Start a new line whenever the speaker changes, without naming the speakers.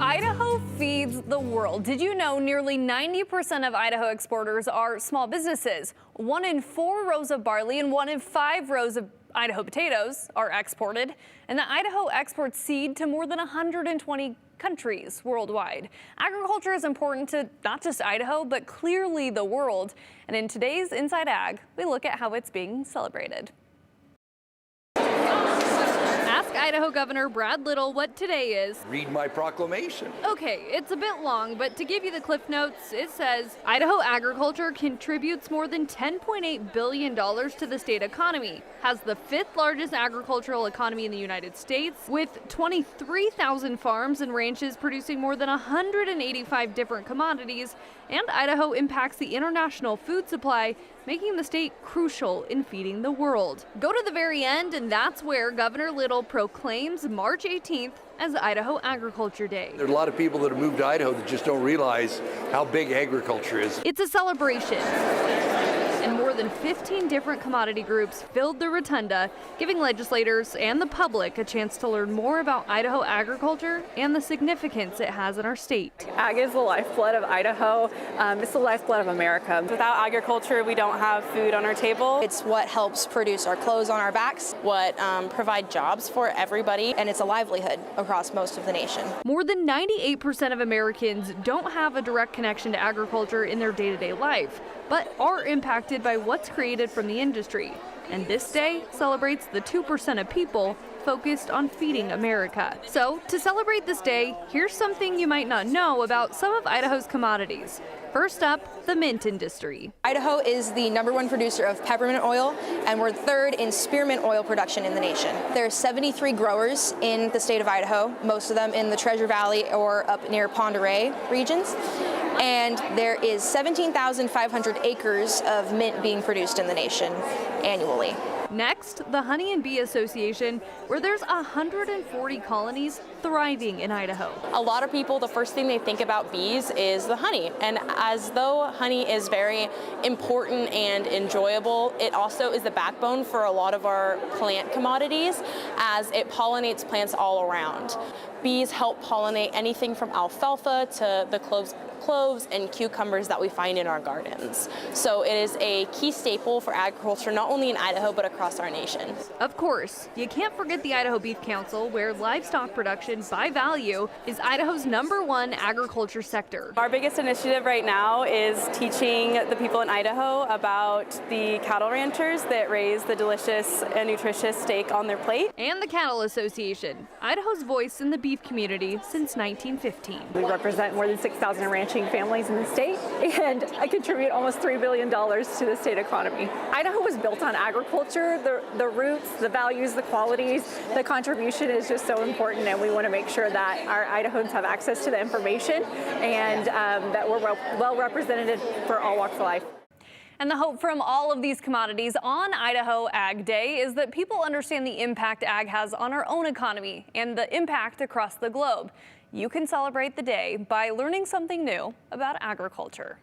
Idaho feeds the world. Did you know nearly 90% of Idaho exporters are small businesses? 1 in 4 rows of barley and 1 in 5 rows of Idaho potatoes are exported. And the Idaho exports seed to more than 120 countries worldwide. Agriculture is important to not just Idaho, but clearly the world. And in today's Inside Ag, we look at how it's being celebrated. Ask Idaho Governor Brad Little what today is.
Read my proclamation.
Okay, it's a bit long, but to give you the Cliff Notes, it says Idaho agriculture contributes more than $10.8 billion to the state economy, has the 5th largest agricultural economy in the United States, with 23,000 farms and ranches producing more than 185 different commodities, and Idaho impacts the international food supply, making the state crucial in feeding the world. Go to the very end, and that's where Governor Little proclaims March 18th as Idaho Agriculture Day.
There are a lot of people that have moved to Idaho that just don't realize how big agriculture is.
It's a celebration. And more than 15 different commodity groups filled the rotunda, giving legislators and the public a chance to learn more about Idaho agriculture and the significance it has in our state.
Ag is the lifeblood of Idaho. It's the lifeblood of America. Without agriculture, we don't have food on our table.
It's what helps produce our clothes on our backs, what provide jobs for everybody, and it's a livelihood across most of the nation.
More than 98% of Americans don't have a direct connection to agriculture in their day-to-day life, but are impacted by what's created from the industry. And this day celebrates the 2% of people focused on feeding America. So, to celebrate this day, here's something you might not know about some of Idaho's commodities. First up, the mint industry.
Idaho is the #1 producer of peppermint oil, and we're 3rd in spearmint oil production in the nation. There are 73 growers in the state of Idaho, most of them in the Treasure Valley or up near Pend Oreille regions. And there is 17,500 acres of mint being produced in the nation annually.
Next, the Honey and Bee Association, where there's 140 colonies thriving in Idaho.
A lot of people, the first thing they think about bees is the honey. And as though honey is very important and enjoyable, it also is the backbone for a lot of our plant commodities as it pollinates plants all around. Bees help pollinate anything from alfalfa to the cloves and cucumbers that we find in our gardens. So it is a key staple for agriculture, not only in Idaho, but across our nation.
Of course, you can't forget the Idaho Beef Council, where livestock production by value is Idaho's #1 agriculture sector.
Our biggest initiative right now is teaching the people in Idaho about the cattle ranchers that raise the delicious and nutritious steak on their plate.
And the Cattle Association, Idaho's voice in the beef community since 1915.
We represent more than 6,000 ranching families in the state, and I contribute almost $3 billion to the state economy. Idaho was built on agriculture. The roots, the values, the qualities, the contribution is just so important, and we want to make sure that our Idahans have access to the information and that we're well represented for all walks of life.
And the hope from all of these commodities on Idaho Ag Day is that people understand the impact ag has on our own economy and the impact across the globe. You can celebrate the day by learning something new about agriculture.